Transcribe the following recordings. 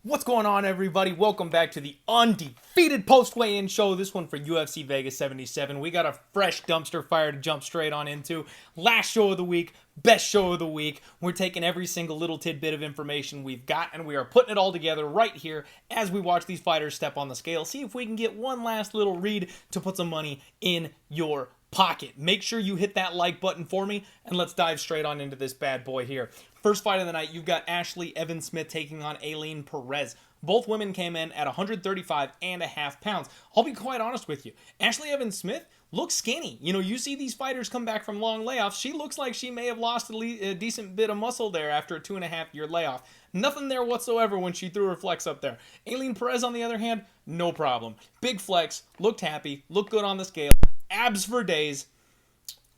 What's going on, everybody? Welcome back to the Undefeated post-weigh-in show. This one for UFC Vegas 77. We got a fresh dumpster fire to jump straight on into. Last show of the week, best show of the week. We're taking every single little tidbit of information we've got, and we are putting it all together right here as we watch these fighters step on the scale. See if we can get one last little read to put some money in your pocket. Make sure you hit that like button for me, and let's dive straight on into this bad boy here. First fight of the night, you've got Ashley Evans-Smith taking on Aileen Perez. Both women came in at 135.5 pounds. I'll be quite honest with you. Ashley Evans-Smith looks skinny. You see these fighters come back from long layoffs. She looks like she may have lost a decent bit of muscle there after a 2.5-year layoff. Nothing there whatsoever when she threw her flex up there. Aileen Perez, on the other hand, no problem. Big flex, looked happy, looked good on the scale, abs for days.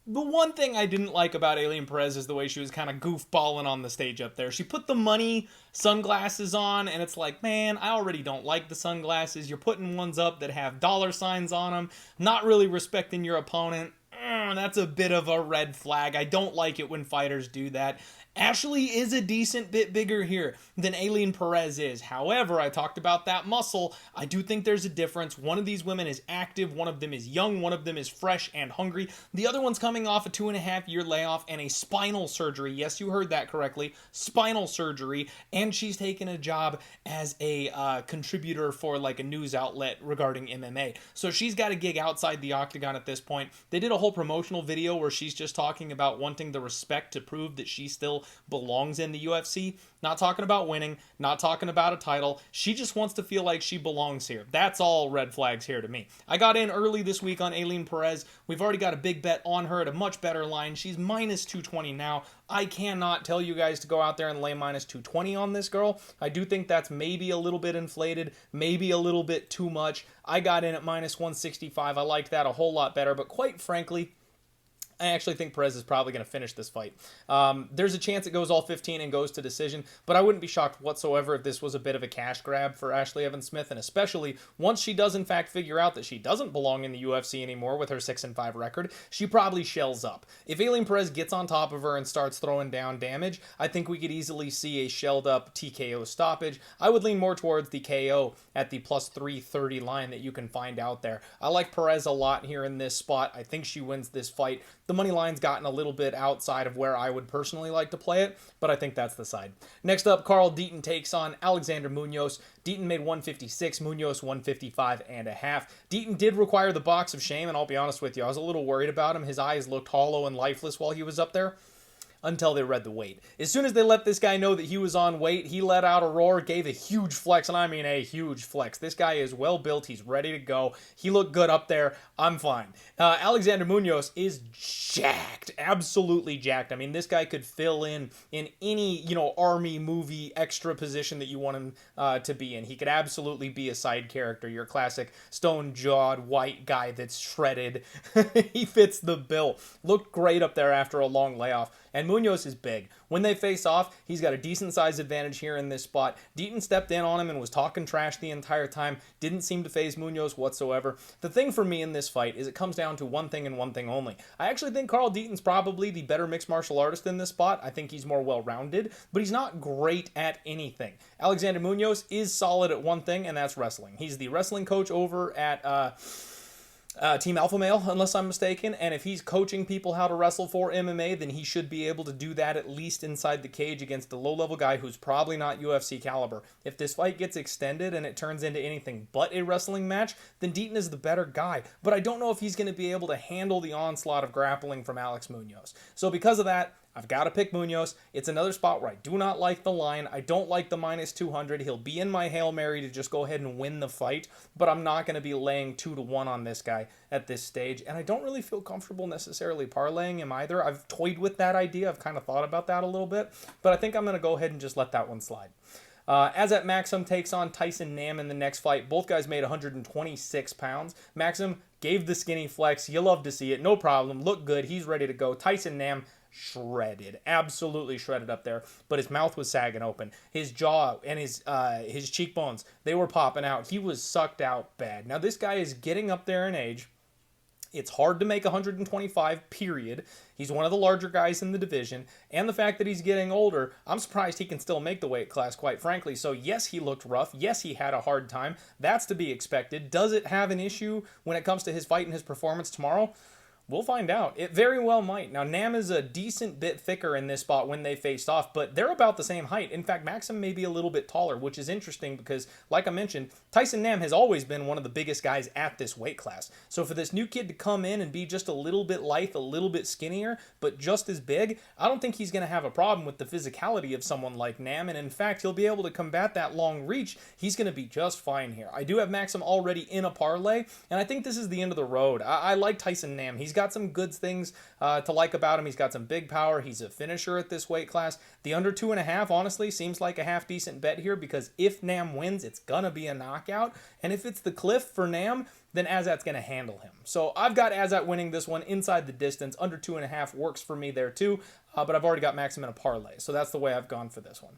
The one thing I didn't like about Aileen Perez is the way she was kind of goofballing on the stage up there. She put the money sunglasses on, and it's like, man, I already don't like the sunglasses. You're putting ones up that have dollar signs on them, not really respecting your opponent. That's a bit of a red flag. I don't like it when fighters do that. Ashley is a decent bit bigger here than Aileen Perez is. However, I talked about that muscle. I do think there's a difference. One of these women is active. One of them is young. One of them is fresh and hungry. The other one's coming off a 2.5-year layoff and a spinal surgery. Yes, you heard that correctly. Spinal surgery. And she's taken a job as a contributor for like a news outlet regarding MMA. So she's got a gig outside the octagon at this point. They did a whole promotional video where she's just talking about wanting the respect to prove that she still belongs in the UFC. Not talking about winning, not talking about a title. She just wants to feel like she belongs here. That's all red flags here to me. I got in early this week on Aileen Perez. We've already got a big bet on her at a much better line. She's minus 220 now. I cannot tell you guys to go out there and lay minus 220 on this girl. I do think that's maybe a little bit inflated, maybe a little bit too much. I got in at minus 165. I liked that a whole lot better, but quite frankly, I actually think Perez is probably going to finish this fight. There's a chance it goes all 15 and goes to decision, but I wouldn't be shocked whatsoever if this was a bit of a cash grab for Ashley Evans-Smith, and especially once she does in fact figure out that she doesn't belong in the UFC anymore with her 6-5 record, she probably shells up. If Aileen Perez gets on top of her and starts throwing down damage, I think we could easily see a shelled up TKO stoppage. I would lean more towards the KO at the plus 330 line that you can find out there. I like Perez a lot here in this spot. I think she wins this fight. The money line's gotten a little bit outside of where I would personally like to play it, but I think that's the side. Next up, Carl Deaton takes on Alexander Munoz. Deaton made 156, Munoz 155.5. Deaton did require the box of shame, and I'll be honest with you, I was a little worried about him. His eyes looked hollow and lifeless while he was up there, until they read the weight. As soon as they let this guy know that he was on weight, he let out a roar, gave a huge flex, and I mean a huge flex. This guy is well built. He's ready to go. He looked good up there. I'm fine. Alexander Munoz is jacked. Absolutely jacked. I mean, this guy could fill in any, army movie extra position that you want him to be in. He could absolutely be a side character, your classic stone-jawed white guy that's shredded. He fits the bill. Looked great up there after a long layoff. And Munoz is big. When they face off, he's got a decent size advantage here in this spot. Deaton stepped in on him and was talking trash the entire time. Didn't seem to faze Munoz whatsoever. The thing for me in this fight is it comes down to one thing and one thing only. I actually think Carl Deaton's probably the better mixed martial artist in this spot. I think he's more well-rounded, but he's not great at anything. Alexander Munoz is solid at one thing, and that's wrestling. He's the wrestling coach over at Team Alpha Male, unless I'm mistaken, and if he's coaching people how to wrestle for MMA, then he should be able to do that at least inside the cage against a low-level guy who's probably not UFC caliber. If this fight gets extended and it turns into anything but a wrestling match, then Deaton is the better guy, but I don't know if he's going to be able to handle the onslaught of grappling from Alex Munoz. So because of that, I've got to pick Munoz. It's another spot where I do not like the line. I don't like the minus 200. He'll be in my Hail Mary to just go ahead and win the fight, but I'm not going to be laying 2-1 on this guy at this stage, and I don't really feel comfortable necessarily parlaying him either. I've toyed with that idea. I've kind of thought about that a little bit, but I think I'm going to go ahead and just let that one slide. As at Maxim takes on Tyson Nam in the next fight. Both guys made 126 pounds. Maxim gave the skinny flex. You love to see it. No problem. Looked good. He's ready to go. Tyson Nam shredded, absolutely shredded up there, but his mouth was sagging open. His jaw and his cheekbones, they were popping out. He was sucked out bad. Now this guy is getting up there in age. It's hard to make 125, period. He's one of the larger guys in the division. And the fact that he's getting older, I'm surprised he can still make the weight class, quite frankly. So yes, he looked rough. Yes, he had a hard time. That's to be expected. Does it have an issue when it comes to his fight and his performance tomorrow? We'll find out. It very well might. Now, Nam is a decent bit thicker in this spot when they faced off, but they're about the same height. In fact, Maxim may be a little bit taller, which is interesting because, like I mentioned, Tyson Nam has always been one of the biggest guys at this weight class. So for this new kid to come in and be just a little bit lithe, a little bit skinnier, but just as big, I don't think he's going to have a problem with the physicality of someone like Nam, and in fact, he'll be able to combat that long reach. He's going to be just fine here. I do have Maxim already in a parlay, and I think this is the end of the road. I like Tyson Nam. He's got some good things to like about him. He's got some big power. He's a finisher at this weight class. The under 2.5 honestly seems like a half decent bet here because if Nam wins, it's gonna be a knockout, and if it's the cliff for Nam, then Azat's going to handle him. So I've got Azat winning this one inside the distance. Under 2.5 works for me there too, but I've already got Maxim in a parlay, so that's the way I've gone for this one.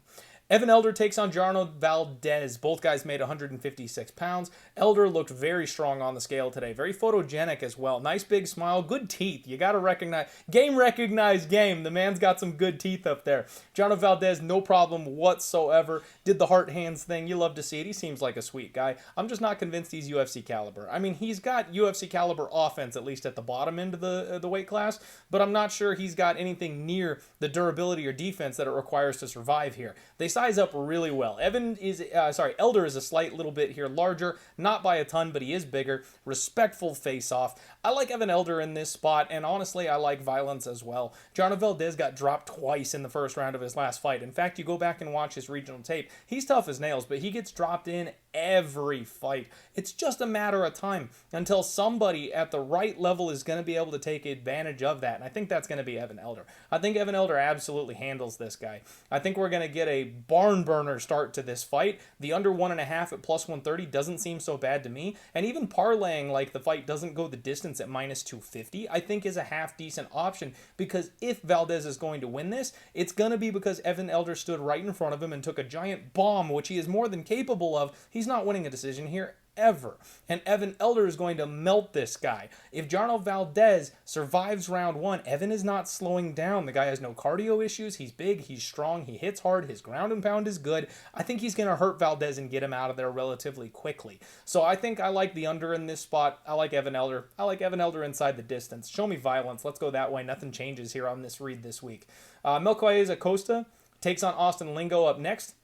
Evan Elder takes on Jarno Valdez. Both guys made 156 pounds. Elder looked very strong on the scale today. Very photogenic as well. Nice big smile. Good teeth. You got to recognize. Game recognized game. The man's got some good teeth up there. Jarno Valdez, no problem whatsoever. Did the heart hands thing. You love to see it. He seems like a sweet guy. I'm just not convinced he's UFC caliber. I mean, he's got UFC caliber offense, at least at the bottom end of the weight class, but I'm not sure he's got anything near the durability or defense that it requires to survive here. They size up really well. Elder is a slight little bit here larger, not by a ton, but he is bigger. Respectful face-off. I like Evan Elder in this spot, and honestly, I like violence as well. Jarno Valdez got dropped twice in the first round of his last fight. In fact, you go back and watch his regional tape, he's tough as nails, but he gets dropped in every fight. It's just a matter of time until somebody at the right level is going to be able to take advantage of that, and I think that's going to be Evan Elder. I think Evan Elder absolutely handles this guy. I think we're going to get a barn burner start to this fight. The under 1.5 at plus 130 doesn't seem so bad to me, and even parlaying like the fight doesn't go the distance at minus 250 I think is a half decent option, because if Valdez is going to win this, it's going to be because Evan Elder stood right in front of him and took a giant bomb, which he is more than capable of. He's not winning a decision here ever. And Evan Elder is going to melt this guy. If Jarno Valdez survives round one, Evan is not slowing down. The guy has no cardio issues. He's big. He's strong. He hits hard. His ground and pound is good. I think he's going to hurt Valdez and get him out of there relatively quickly. So I think I like the under in this spot. I like Evan Elder. I like Evan Elder inside the distance. Show me violence. Let's go that way. Nothing changes here on this read this week. Milsic Costa takes on Austin Lingo up next.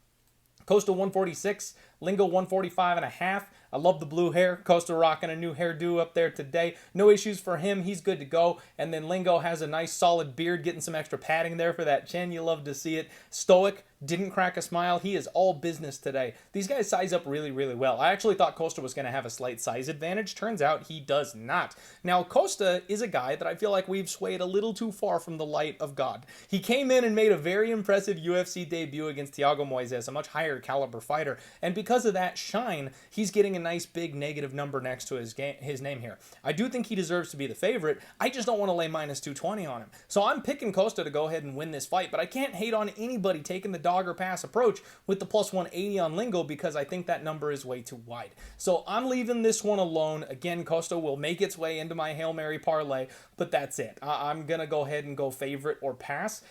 Costa 146, Lingo 145.5. I love the blue hair. Costa rocking a new hairdo up there today. No issues for him. He's good to go. And then Lingo has a nice solid beard, getting some extra padding there for that chin. You love to see it. Stoic. Didn't crack a smile. He is all business today. These guys size up really, really well. I actually thought Costa was going to have a slight size advantage. Turns out he does not. Now, Costa is a guy that I feel like we've swayed a little too far from the light of God. He came in and made a very impressive UFC debut against Thiago Moises, a much higher caliber fighter. And because of that shine, he's getting a nice big negative number next to his name here. I do think he deserves to be the favorite. I just don't want to lay minus 220 on him. So I'm picking Costa to go ahead and win this fight, but I can't hate on anybody taking the dog or pass approach with the plus 180 on Lingo because I think that number is way too wide. So I'm leaving this one alone. Again, Costa will make its way into my Hail Mary parlay, but that's it. I'm going to go ahead and go favorite or pass,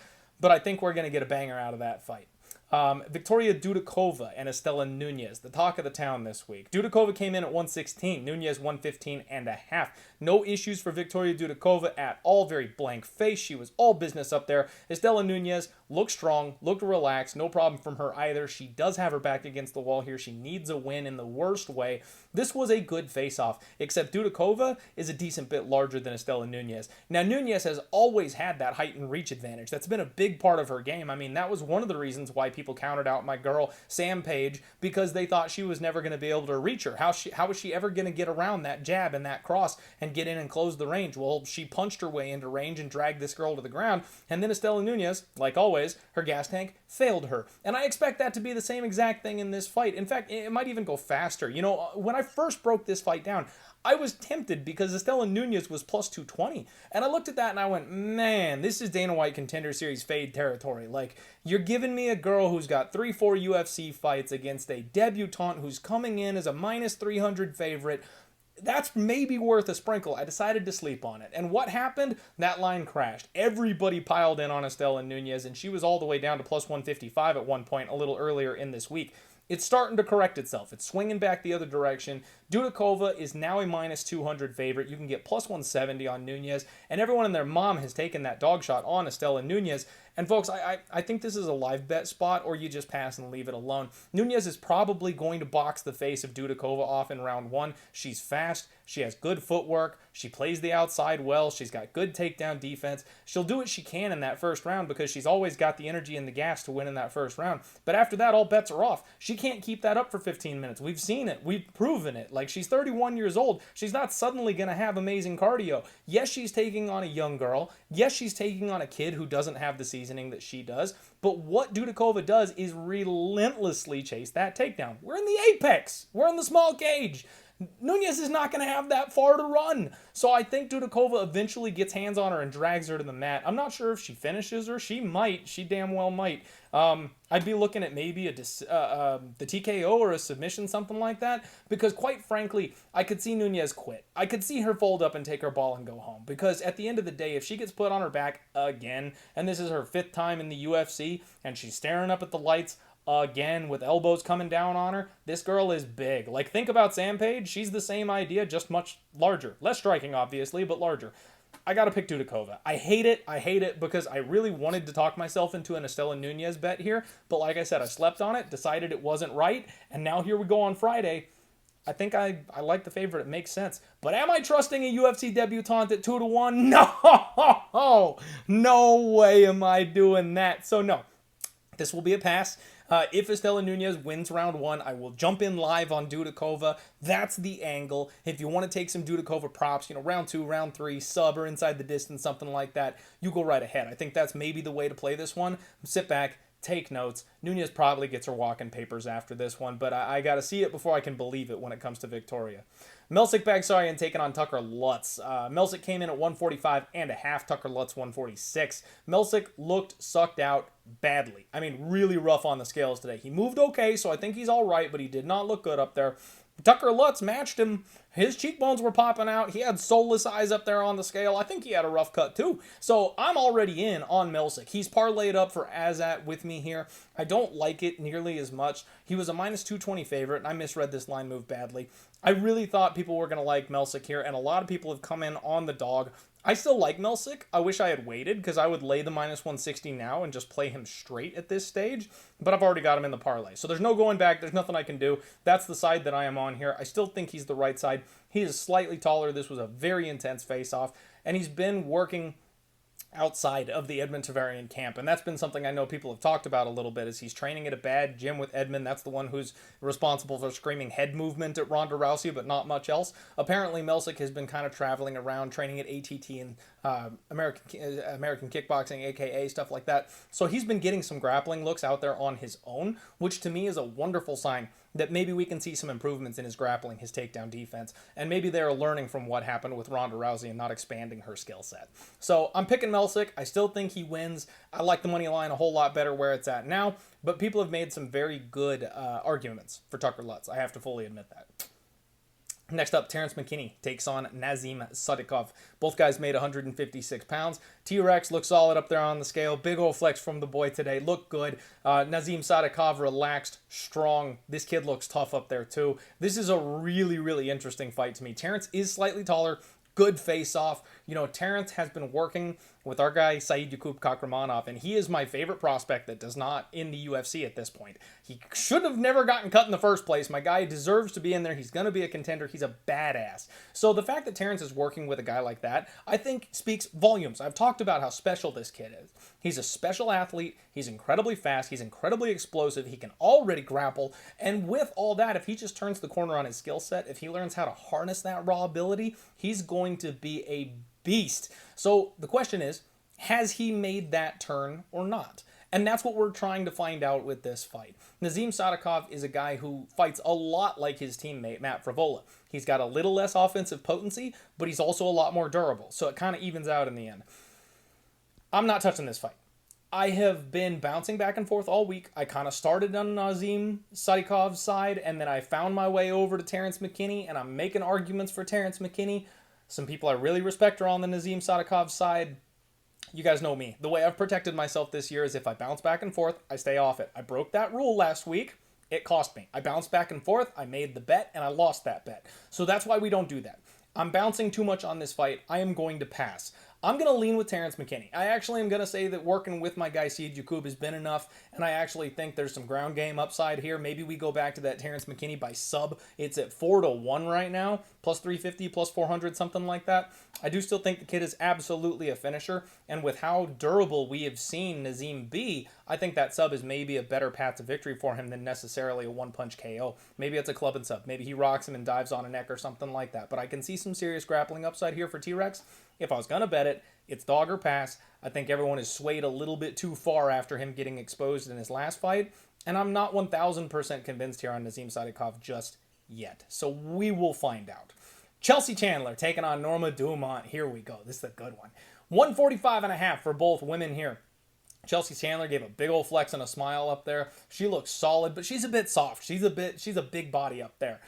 but I think we're going to get a banger out of that fight. Victoria Dudakova and Estela Nunez, the talk of the town this week. Dudakova came in at 116, Nunez 115.5. No issues for Victoria Dudakova at all. Very blank face. She was all business up there. Estela Nunez looked strong, looked relaxed. No problem from her either. She does have her back against the wall here. She needs a win in the worst way. This was a good face-off, except Dudakova is a decent bit larger than Estela Nunez. Now, Nunez has always had that height and reach advantage. That's been a big part of her game. I mean, that was one of the reasons why people counted out my girl, Sam Page, because they thought she was never going to be able to reach her. How was she ever going to get around that jab and that cross and get in and close the range? Well, she punched her way into range and dragged this girl to the ground, and then Estela Nunez, like always, her gas tank failed her. And I expect that to be the same exact thing in this fight. In fact, it might even go faster. You know, when I first broke this fight down, I was tempted because Estela Nunez was plus 220. And I looked at that and I went, man, this is Dana White Contender Series fade territory. Like, you're giving me a girl who's got 3-4 UFC fights against a debutante who's coming in as a minus 300 favorite. that's maybe worth a sprinkle. I decided to sleep on it. And what happened? That line crashed. Everybody piled in on Estela Nunez, and she was all the way down to plus 155 at one point a little earlier in this week. It's starting to correct itself. It's swinging back the other direction. Dudakova is now a minus 200 favorite. You can get plus 170 on Nunez, and everyone and their mom has taken that dog shot on Estela Nunez. And folks, I think this is a live bet spot, or you just pass and leave it alone. Nunez is probably going to box the face of Dudakova off in round one. She's fast. She has good footwork. She plays the outside well. She's got good takedown defense. She'll do what she can in that first round because she's always got the energy and the gas to win in that first round. But after that, all bets are off. She can't keep that up for 15 minutes. We've seen it. We've proven it. Like, she's 31 years old. She's not suddenly going to have amazing cardio. Yes, she's taking on a young girl. Yes, she's taking on a kid who doesn't have the seasoning that she does. But what Dudakova does is relentlessly chase that takedown. We're in the apex. We're in the small cage. Nunez is not going to have that far to run. So I think Dudakova eventually gets hands on her and drags her to the mat. I'm not sure if she finishes her. She might. She damn well might. I'd be looking at maybe the TKO or a submission, something like that. Because quite frankly, I could see Nunez quit. I could see her fold up and take her ball and go home. Because at the end of the day, if she gets put on her back again, and this is her 5th time in the UFC, and she's staring up at the lights again with elbows coming down on her, this girl is big. Like, think about Sam Page. She's the same idea, just much larger. Less striking, obviously, but larger. I got to pick Dudakova. I hate it because I really wanted to talk myself into an Estela Nunez bet here, but like I said, I slept on it, decided it wasn't right, and now here we go on Friday. I think I like the favorite. It makes sense. But am I trusting a UFC debutante at 2-1? No! No way am I doing that. So no, this will be a pass. If Estela Nunez wins round one, I will jump in live on Dudakova. That's the angle. If you want to take some Dudakova props, round 2, round 3, sub or inside the distance, something like that, you go right ahead. I think that's maybe the way to play this one. Sit back, take notes. Nunez probably gets her walking papers after this one, but I got to see it before I can believe it when it comes to Victoria. Milsic Bagsarian taking on Tucker Lutz. Milsic came in at 145.5, Tucker Lutz 146. Milsic looked sucked out badly. I mean, really rough on the scales today. He moved okay, so I think he's all right, but he did not look good up there. Tucker Lutz matched him. His cheekbones were popping out. He had soulless eyes up there on the scale. I think he had a rough cut too. So I'm already in on Milsic. He's parlayed up for Azat with me here. I don't like it nearly as much. He was a minus 220 favorite, and I misread this line move badly. I really thought people were going to like Milsic here, and a lot of people have come in on the dog. I still like Milsic. I wish I had waited because I would lay the minus 160 now and just play him straight at this stage. But I've already got him in the parlay. So there's no going back. There's nothing I can do. That's the side that I am on here. I still think he's the right side. He is slightly taller. This was a very intense face-off. And he's been working outside of the Edmund Tavarian camp. And that's been something I know people have talked about a little bit, is he's training at a bad gym with Edmund. That's the one who's responsible for screaming head movement at Ronda Rousey, but not much else. Apparently, Milsic has been kind of traveling around, training at ATT and American Kickboxing, aka stuff like that. So he's been getting some grappling looks out there on his own, which to me is a wonderful sign that maybe we can see some improvements in his grappling, his takedown defense, and maybe they're learning from what happened with Ronda Rousey and not expanding her skill set. So I'm picking Milsic. I still think he wins. I like the money line a whole lot better where it's at now, but people have made some very good arguments for Tucker Lutz. I have to fully admit that. Next up, Terrence McKinney takes on Nazim Sadikov. Both guys made 156 pounds. T-Rex looks solid up there on the scale. Big old flex from the boy today. Looked good. Nazim Sadikov relaxed, strong. This kid looks tough up there too. This is a really, really interesting fight to me. Terrence is slightly taller. Good face-off. Terrence has been working with our guy Said Yakub Kakramanov, and he is my favorite prospect that does not in the UFC at this point. He should have never gotten cut in the first place. My guy deserves to be in there. He's going to be a contender. He's a badass. So the fact that Terrence is working with a guy like that, I think speaks volumes. I've talked about how special this kid is. He's a special athlete. He's incredibly fast. He's incredibly explosive. He can already grapple. And with all that, if he just turns the corner on his skill set, if he learns how to harness that raw ability, he's going to be a beast. So the question is, has he made that turn or not? And that's what we're trying to find out with this fight. Nazim Sadikov is a guy who fights a lot like his teammate, Matt Frevola. He's got a little less offensive potency, but he's also a lot more durable. So it kind of evens out in the end. I'm not touching this fight. I have been bouncing back and forth all week. I kind of started on Nazim Sadikov's side, and then I found my way over to Terrence McKinney, and I'm making arguments for Terrence McKinney. Some people I really respect are on the Nazim Sadikov side. You guys know me. The way I've protected myself this year is if I bounce back and forth, I stay off it. I broke that rule last week. It cost me. I bounced back and forth. I made the bet, and I lost that bet. So that's why we don't do that. I'm bouncing too much on this fight. I am going to pass. I'm going to lean with Terrence McKinney. I actually am going to say that working with my guy Seed Jakub has been enough, and I actually think there's some ground game upside here. Maybe we go back to that Terrence McKinney by sub. It's at 4-1 right now, plus 350, plus 400, something like that. I do still think the kid is absolutely a finisher, and with how durable we have seen Nazim be, I think that sub is maybe a better path to victory for him than necessarily a one-punch KO. Maybe it's a club and sub. Maybe he rocks him and dives on a neck or something like that. But I can see some serious grappling upside here for T-Rex. If I was going to bet it, it's dog or pass. I think everyone is swayed a little bit too far after him getting exposed in his last fight. And I'm not 1,000% convinced here on Nazim Sadikov just yet. So we will find out. Chelsea Chandler taking on Norma Dumont. Here we go. This is a good one. 145.5 for both women here. Chelsea Chandler gave a big old flex and a smile up there. She looks solid, but she's a bit soft. She's a big body up there.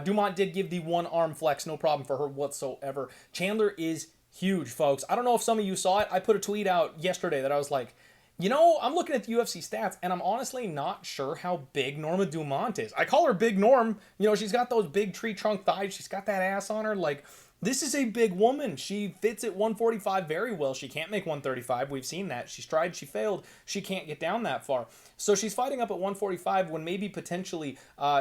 Dumont did give the one arm flex, no problem for her whatsoever. Chandler is huge, folks. I don't know if some of you saw it. I put a tweet out yesterday that I was like, I'm looking at the UFC stats, and I'm honestly not sure how big Norma Dumont is. I call her Big Norm. She's got those big tree trunk thighs. She's got that ass on her. Like, this is a big woman. She fits at 145 very well. She can't make 135. We've seen that. She's tried. She failed. She can't get down that far. So she's fighting up at 145 when maybe potentially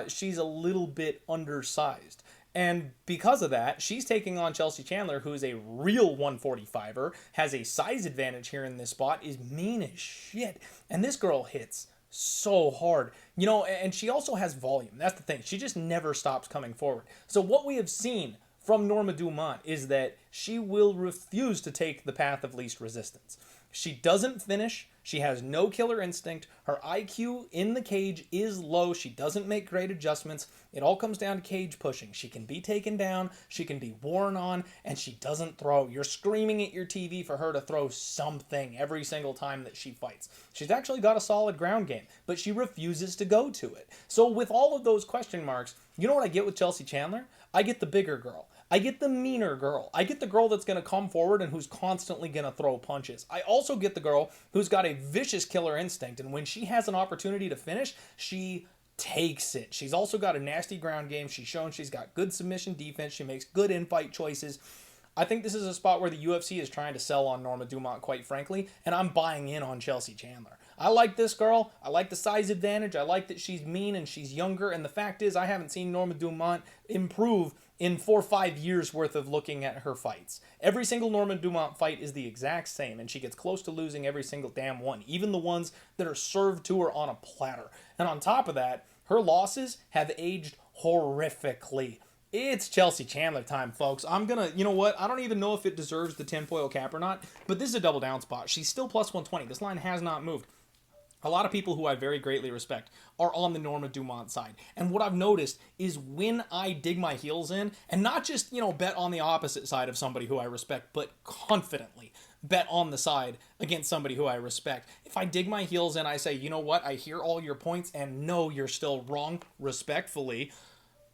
she's a little bit undersized. And because of that, she's taking on Chelsea Chandler, who is a real 145er, has a size advantage here in this spot, is mean as shit. And this girl hits so hard. And she also has volume. That's the thing. She just never stops coming forward. So what we have seen from Norma Dumont is that she will refuse to take the path of least resistance. She doesn't finish. She has no killer instinct. Her IQ in the cage is low. She doesn't make great adjustments. It all comes down to cage pushing. She can be taken down. She can be worn on, and she doesn't throw. You're screaming at your TV for her to throw something every single time that she fights. She's actually got a solid ground game, but she refuses to go to it. So with all of those question marks, you know what I get with Chelsea Chandler? I get the bigger girl. I get the meaner girl. I get the girl that's going to come forward and who's constantly going to throw punches. I also get the girl who's got a vicious killer instinct, and when she has an opportunity to finish, she takes it. She's also got a nasty ground game. She's shown she's got good submission defense. She makes good in-fight choices. I think this is a spot where the UFC is trying to sell on Norma Dumont, quite frankly, and I'm buying in on Chelsea Chandler. I like this girl. I like the size advantage. I like that she's mean and she's younger, and the fact is I haven't seen Norma Dumont improve in 4 or 5 years worth of looking at her fights. Every single Norma Dumont fight is the exact same, and she gets close to losing every single damn one, even the ones that are served to her on a platter. And on top of that, her losses have aged horrifically. It's Chelsea Chandler time, folks. I'm gonna, you know what? I don't even know if it deserves the tinfoil cap or not, but this is a double down spot. She's still plus 120. This line has not moved. A lot of people who I very greatly respect are on the Norma Dumont side. And what I've noticed is when I dig my heels in, and not just, bet on the opposite side of somebody who I respect, but confidently bet on the side against somebody who I respect. If I dig my heels in, I say, you know what? I hear all your points and no, you're still wrong, respectfully.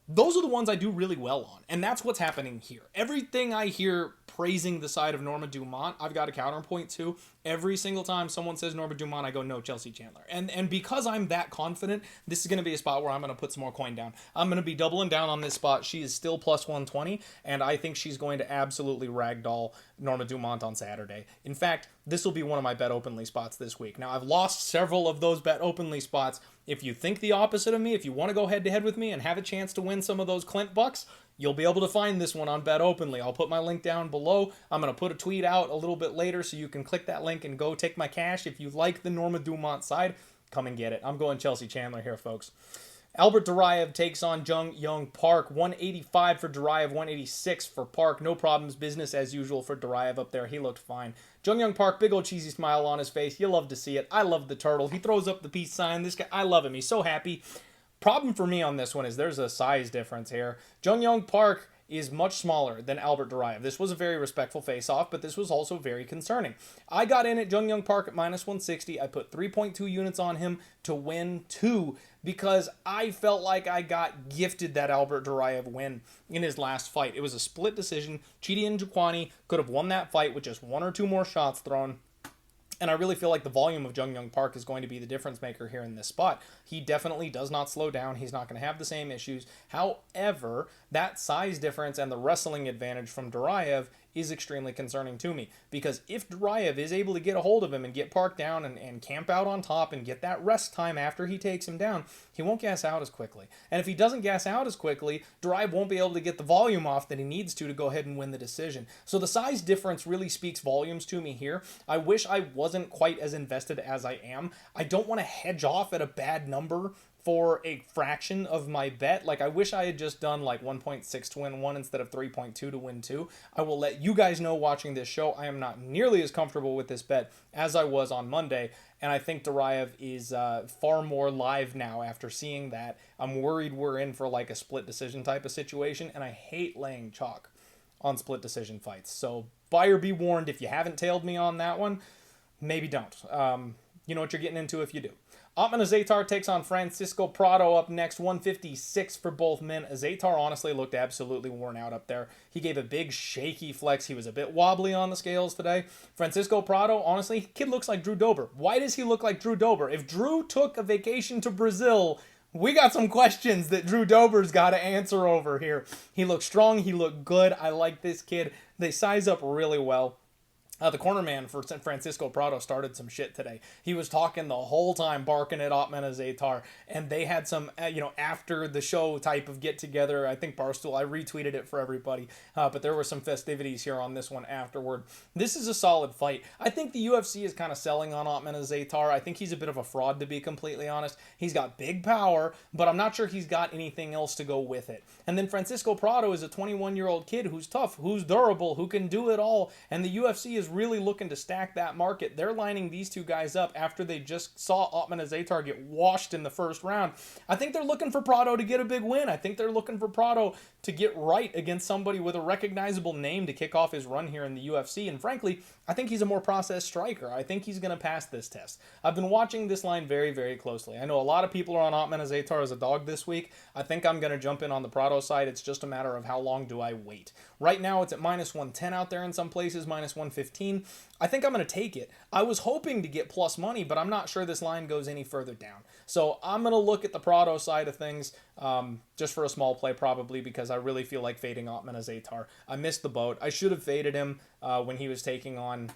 Those are the ones I do really well on. And that's what's happening here. Everything I hear praising the side of Norma Dumont, I've got a counterpoint to. Every single time someone says Norma Dumont, I go, no, Chelsea Chandler. And because I'm that confident, this is going to be a spot where I'm going to put some more coin down. I'm going to be doubling down on this spot. She is still plus 120, and I think she's going to absolutely ragdoll Norma Dumont on Saturday. In fact, this will be one of my bet openly spots this week. Now, I've lost several of those bet openly spots. If you think the opposite of me, if you want to go head-to-head with me and have a chance to win some of those Clint bucks, you'll be able to find this one on Bet Openly. I'll put my link down below. I'm going to put a tweet out a little bit later so you can click that link and go take my cash. If you like the Norma Dumont side, come and get it. I'm going Chelsea Chandler here, folks. Albert Derive takes on Jung Young Park. 185 for Derive, 186 for Park. No problems, business as usual for Derive up there. He looked fine. Jung Young Park, big old cheesy smile on his face. You love to see it. I love the turtle. He throws up the peace sign. This guy, I love him. He's so happy. Problem for me on this one is there's a size difference here. Jung Young Park is much smaller than Albert Derive. This was a very respectful face-off, but this was also very concerning. I got in at Jung Young Park at minus 160. I put 3.2 units on him to win 2 because I felt like I got gifted that Albert Derive win in his last fight. It was a split decision. Chidi and Njokuani could have won that fight with just 1 or 2 more shots thrown. And I really feel like the volume of Jung Young Park is going to be the difference maker here in this spot. He definitely does not slow down. He's not going to have the same issues. However, that size difference and the wrestling advantage from Duraev is extremely concerning to me. Because if Duraev is able to get a hold of him and get Park down and camp out on top and get that rest time after he takes him down, he won't gas out as quickly. And if he doesn't gas out as quickly, Duraev won't be able to get the volume off that he needs to go ahead and win the decision. So the size difference really speaks volumes to me here. I wish I wasn't quite as invested as I am. I don't want to hedge off at a bad number for a fraction of my bet. Like, I wish I had just done like 1.6 to win 1 instead of 3.2 to win 2. I will let you guys know watching this show, I am not nearly as comfortable with this bet as I was on Monday, and I think Duraev is far more live now after seeing that. I'm worried we're in for like a split decision type of situation, and I hate laying chalk on split decision fights. So buyer be warned, if you haven't tailed me on that one, maybe don't. You know what you're getting into if you do. Atman Attar takes on Francisco Prado up next, 156 for both men. Attar honestly looked absolutely worn out up there. He gave a big shaky flex. He was a bit wobbly on the scales today. Francisco Prado, honestly, kid looks like Drew Dober. Why does he look like Drew Dober? If Drew took a vacation to Brazil, we got some questions that Drew Dober's got to answer over here. He looked strong. He looked good. I like this kid. They size up really well. The corner man for Francisco Prado started some shit today. He was talking the whole time, barking at Atman Attar, and they had some, after the show type of get together. I think Barstool, I retweeted it for everybody, but there were some festivities here on this one afterward. This is a solid fight. I think the UFC is kind of selling on Atman Attar. I think he's a bit of a fraud, to be completely honest. He's got big power, but I'm not sure he's got anything else to go with it. And then Francisco Prado is a 21-year-old kid who's tough, who's durable, who can do it all, and the UFC is really looking to stack that market. They're lining these two guys up after they just saw Atman Attar get washed in the first round. I think they're looking for Prado to get a big win. I think they're looking for Prado to get right against somebody with a recognizable name to kick off his run here in the UFC. And frankly, I think he's a more processed striker. I think he's going to pass this test. I've been watching this line very, very closely. I know a lot of people are on Atman Attar as a dog this week. I think I'm going to jump in on the Prado side. It's just a matter of how long do I wait. Right now, it's at minus 110 out there in some places, minus 115. I think I'm going to take it. I was hoping to get plus money, but I'm not sure this line goes any further down. So I'm going to look at the Prado side of things just for a small play probably because I really feel like fading Atman Attar. I missed the boat. I should have faded him when he was taking on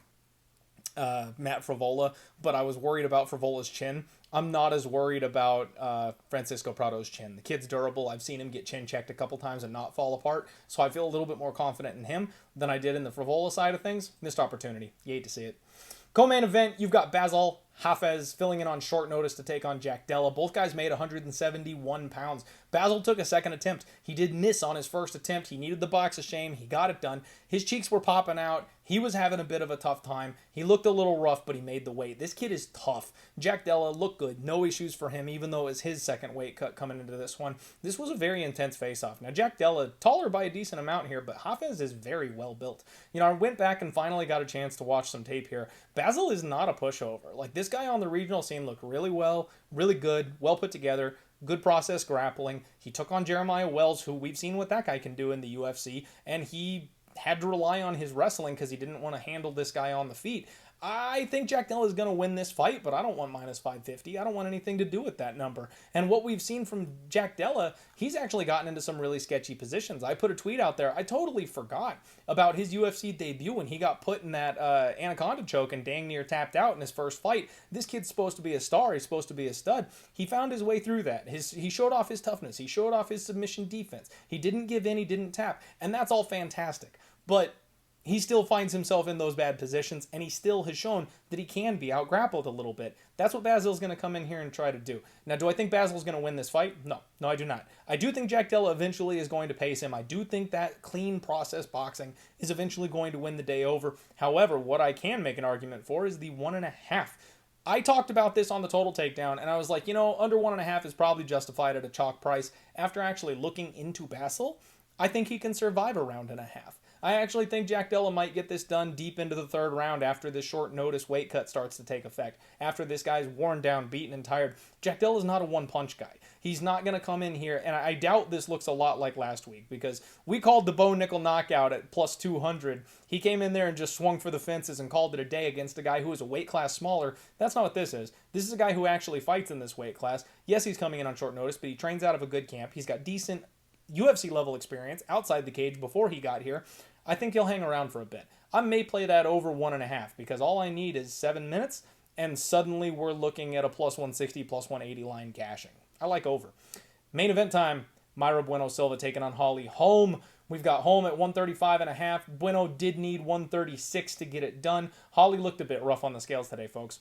Matt Frivola, but I was worried about Frivola's chin. I'm not as worried about Francisco Prado's chin. The kid's durable. I've seen him get chin checked a couple times and not fall apart, so I feel a little bit more confident in him than I did in the Frivola side of things. Missed opportunity. You hate to see it. Co-main event, you've got Basil Hafez filling in on short notice to take on Jack Della. Both guys made 171 pounds. Basil took a second attempt. He did miss on his first attempt. He needed the box of shame. He got it done. His cheeks were popping out. He was having a bit of a tough time. He looked a little rough, but he made the weight. This kid is tough. Jack Della looked good. No issues for him, even though it was his second weight cut coming into this one. This was a very intense face-off. Now, Jack Della, taller by a decent amount here, but Hafez is very well built. I went back and finally got a chance to watch some tape here. Basil is not a pushover. Like, this guy on the regional scene looked really well, really good, well put together. Good process grappling. He took on Jeremiah Wells, who we've seen what that guy can do in the UFC, and he had to rely on his wrestling because he didn't want to handle this guy on the feet. I think Jack Della is going to win this fight, but I don't want minus 550. I don't want anything to do with that number. And what we've seen from Jack Della, he's actually gotten into some really sketchy positions. I put a tweet out there. I totally forgot about his UFC debut when he got put in that anaconda choke and dang near tapped out in his first fight. This kid's supposed to be a star. He's supposed to be a stud. He found his way through that. He showed off his toughness. He showed off his submission defense. He didn't give in. He didn't tap. And that's all fantastic. But he still finds himself in those bad positions, and he still has shown that he can be out-grappled a little bit. That's what Basil's going to come in here and try to do. Now, do I think Basil's going to win this fight? No, I do not. I do think Jack Della eventually is going to pace him. I do think that clean process boxing is eventually going to win the day over. However, what I can make an argument for is the 1.5. I talked about this on the Total Takedown, and I was like, under 1.5 is probably justified at a chalk price. After actually looking into Basil, I think he can survive a round and a half. I actually think Jack Della might get this done deep into the third round after this short notice weight cut starts to take effect. After this guy's worn down, beaten, and tired. Jack Della's not a one-punch guy. He's not going to come in here, and I doubt this looks a lot like last week, because we called the Bo Nickel knockout at plus 200. He came in there and just swung for the fences and called it a day against a guy who is a weight class smaller. That's not what this is. This is a guy who actually fights in this weight class. Yes, he's coming in on short notice, but he trains out of a good camp. He's got decent UFC level experience outside the cage before he got here. I think he'll hang around for a bit. I may play that over 1.5 because all I need is 7 minutes and suddenly we're looking at a plus 160, plus 180 line cashing. I like over. Main event time, Mayra Bueno Silva taking on Holm. We've got Holm at 135.5. Bueno did need 136 to get it done. Holly looked a bit rough on the scales today, folks.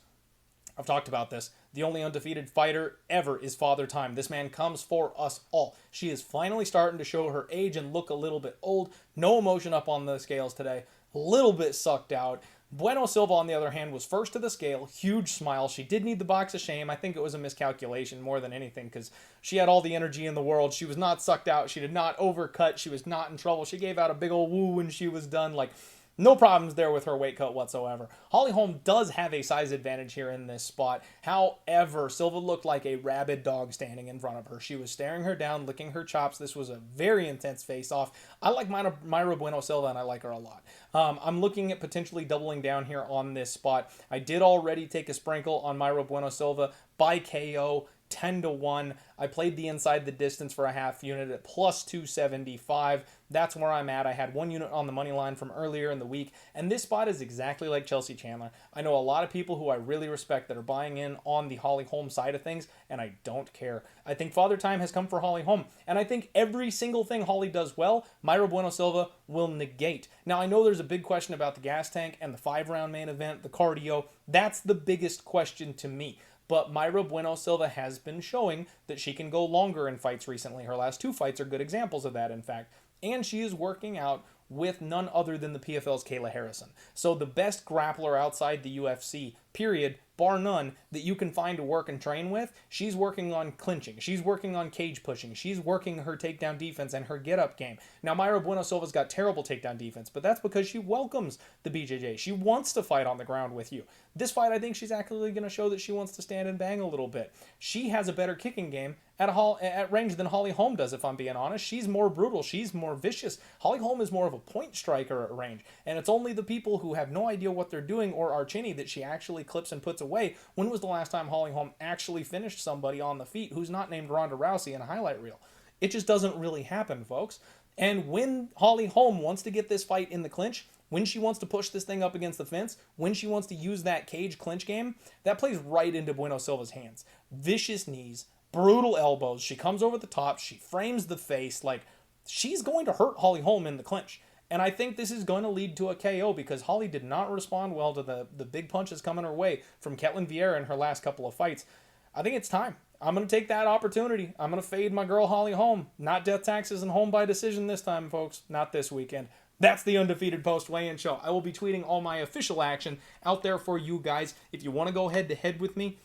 I've talked about this. The only undefeated fighter ever is Father Time. This man comes for us all. She is finally starting to show her age and look a little bit old. No emotion up on the scales today. A little bit sucked out. Bueno Silva, on the other hand, was first to the scale. Huge smile. She did need the box of shame. I think it was a miscalculation more than anything because she had all the energy in the world. She was not sucked out. She did not overcut. She was not in trouble. She gave out a big old woo when she was done. Like, no problems there with her weight cut whatsoever. Holm does have a size advantage here in this spot. However, Silva looked like a rabid dog standing in front of her. She was staring her down, licking her chops. This was a very intense face-off. I like Mayra Bueno Silva, and I like her a lot. I'm looking at potentially doubling down here on this spot. I did already take a sprinkle on Mayra Bueno Silva by KO. 10-1. I played the inside the distance for a half unit at plus 275. That's where I'm at. I had 1 unit on the money line from earlier in the week, and this spot is exactly like Chelsea Chandler. I know a lot of people who I really respect that are buying in on the Holm side of things, and I don't care. I think Father Time has come for Holm, and I think every single thing Holly does well, Mayra Bueno Silva will negate. Now, I know there's a big question about the gas tank and the 5-round main event, the cardio. That's the biggest question to me. But Mayra Bueno Silva has been showing that she can go longer in fights recently. Her last 2 fights are good examples of that, in fact. And she is working out with none other than the PFL's Kayla Harrison. So the best grappler outside the UFC, period, bar none, that you can find to work and train with, she's working on clinching. She's working on cage pushing. She's working her takedown defense and her get-up game. Now, Mayra Bueno Silva's got terrible takedown defense, but that's because she welcomes the BJJ. She wants to fight on the ground with you. This fight, I think she's actually going to show that she wants to stand and bang a little bit. She has a better kicking game at range than Holm does, if I'm being honest. She's more brutal. She's more vicious. Holm is more of a point striker at range, and it's only the people who have no idea what they're doing or are chinny that she actually clips and puts away. When was the last time Holm actually finished somebody on the feet who's not named Ronda Rousey in a highlight reel? It just doesn't really happen, folks. And when Holm wants to get this fight in the clinch, when she wants to push this thing up against the fence, when she wants to use that cage clinch game, that plays right into Bueno Silva's hands. Vicious knees, brutal elbows. She comes over the top. She frames the face. Like, she's going to hurt Holm in the clinch. And I think this is going to lead to a KO because Holly did not respond well to the big punches coming her way from Ketlin Vieira in her last couple of fights. I think it's time. I'm going to take that opportunity. I'm going to fade my girl Holm. Not death taxes and home by decision this time, folks. Not this weekend. That's the Undefeated Post Weigh-In Show. I will be tweeting all my official action out there for you guys. If you want to go head-to-head with me,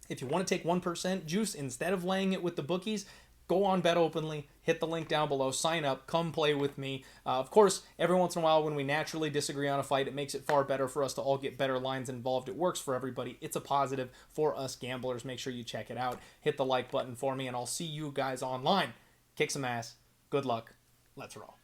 if you want to take 1% juice instead of laying it with the bookies, go on Bet Openly, hit the link down below, sign up, come play with me. Of course, every once in a while when we naturally disagree on a fight, it makes it far better for us to all get better lines involved. It works for everybody. It's a positive for us gamblers. Make sure you check it out. Hit the like button for me, and I'll see you guys online. Kick some ass. Good luck. Let's roll.